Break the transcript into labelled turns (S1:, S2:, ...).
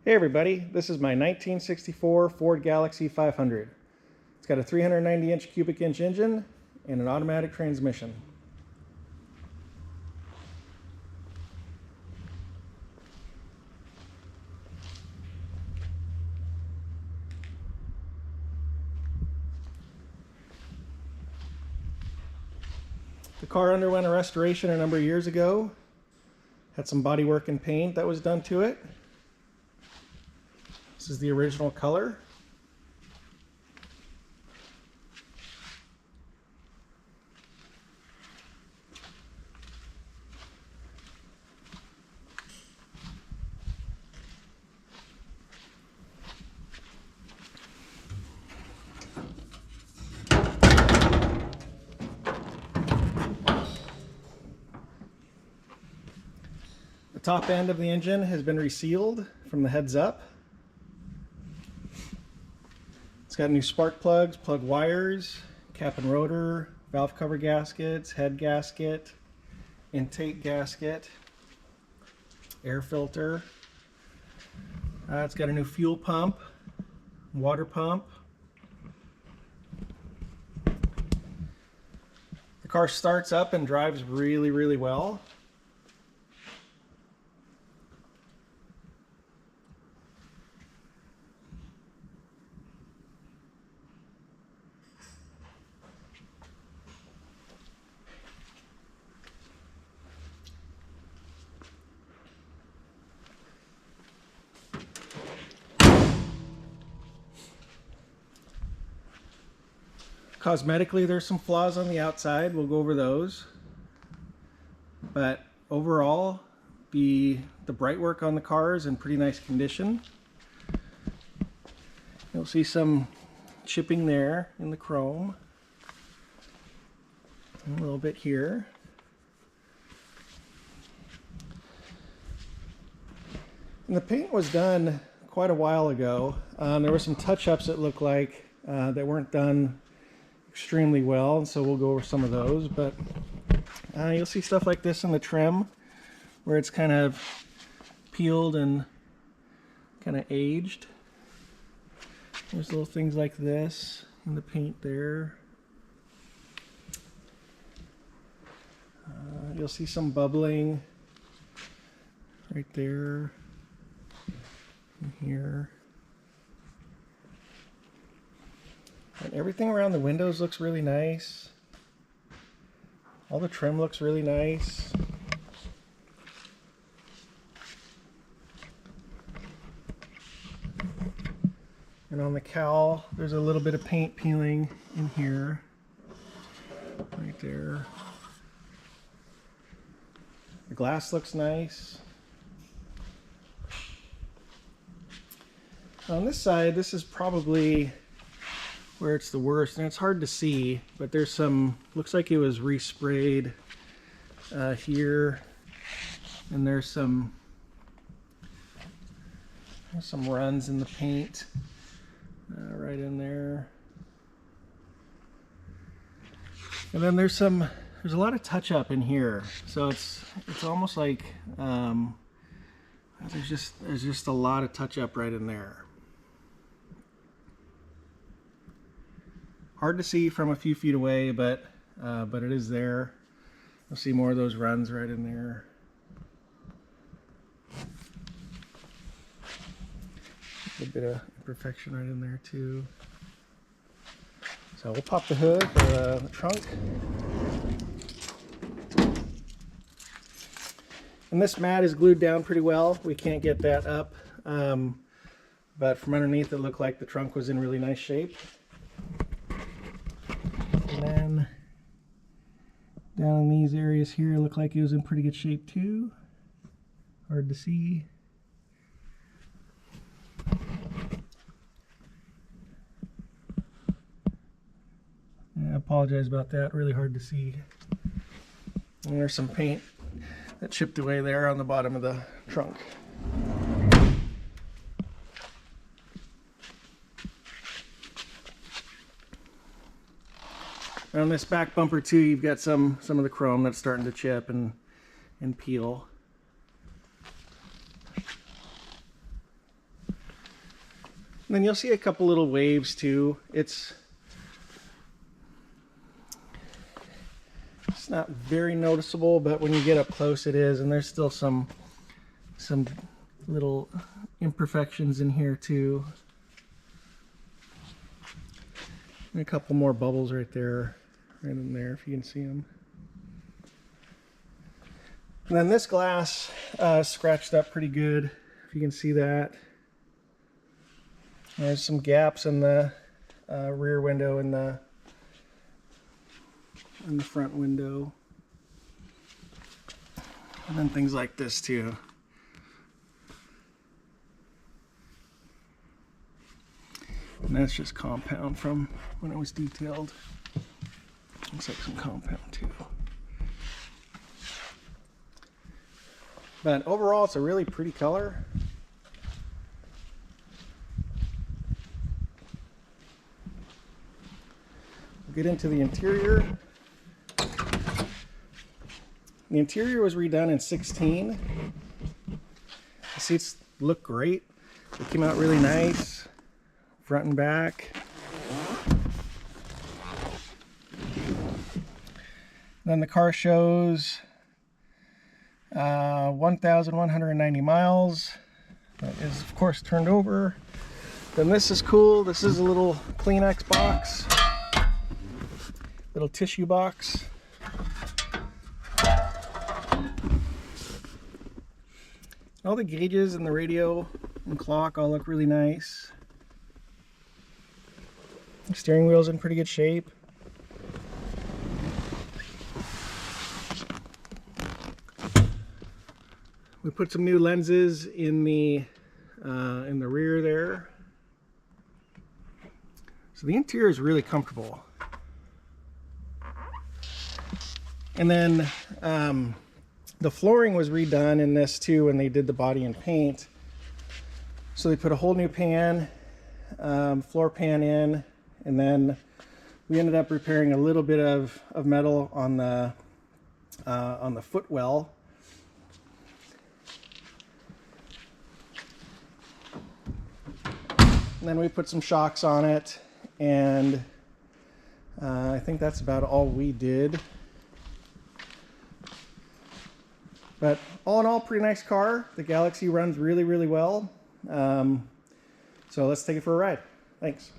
S1: Hey everybody, this is my 1964 Ford Galaxie 500. It's got a 390 cubic inch engine and an automatic transmission. The car underwent a restoration a number of years ago. Had some bodywork and paint that was done to it. This is the original color. The top end of the engine has been resealed from the heads up. It's got new spark plugs, plug wires, cap and rotor, valve cover gaskets, head gasket, intake gasket, air filter. It's got a new fuel pump, water pump. The car starts up and drives really well. Cosmetically, there's some flaws on the outside. We'll go over those. But overall, the bright work on the car is in pretty nice condition. You'll see some chipping there in the chrome. And a little bit here. And the paint was done quite a while ago. There were some touch-ups it looked like that weren't done extremely well, and so we'll go over some of those. But you'll see stuff like this in the trim where it's kind of peeled and kind of aged. There's little things like this in the paint there. You'll see some bubbling right there and here. And everything around the windows looks really nice. All the trim looks really nice. And on the cowl, there's a little bit of paint peeling in here. Right there. The glass looks nice. On this side, this is probably where it's the worst, and it's hard to see, but there's some, looks like it was resprayed here, and there's some runs in the paint right in there. And then there's a lot of touch-up in here, so it's almost like there's just a lot of touch-up right in there. Hard to see from a few feet away, but it is there. You'll see more of those runs right in there. A bit of imperfection right in there too. So we'll pop the hood or the trunk. And this mat is glued down pretty well. We can't get that up, but from underneath it looked like the trunk was in really nice shape. And then down in these areas here, look like it was in pretty good shape too. Hard to see. Yeah, I apologize about that. Really hard to see. And there's some paint that chipped away there on the bottom of the trunk. On this back bumper too, you've got some of the chrome that's starting to chip and peel. And then you'll see a couple little waves too. It's not very noticeable, but when you get up close it is, and there's still some little imperfections in here too. And a couple more bubbles right there, right in there, if you can see them. And then this glass scratched up pretty good, if you can see that. There's some gaps in the rear window and the front window. And then things like this too. And that's just compound from when it was detailed. Looks like some compound too. But overall, it's a really pretty color. We'll get into the interior. The interior was redone in 2016. The seats look great. They came out really nice, front and back. Then the car shows 1,190 miles. That is, of course, turned over. Then this is cool. This is a little Kleenex box, little tissue box. All the gauges and the radio and clock all look really nice. The steering wheel's in pretty good shape. We put some new lenses in the rear there. So the interior is really comfortable. And then the flooring was redone in this too when they did the body and paint. So they put a whole new pan, floor pan in, and then we ended up repairing a little bit of metal on the footwell. And then we put some shocks on it, and I think that's about all we did. But all in all, pretty nice car. The Galaxie runs really, really well. So let's take it for a ride. Thanks.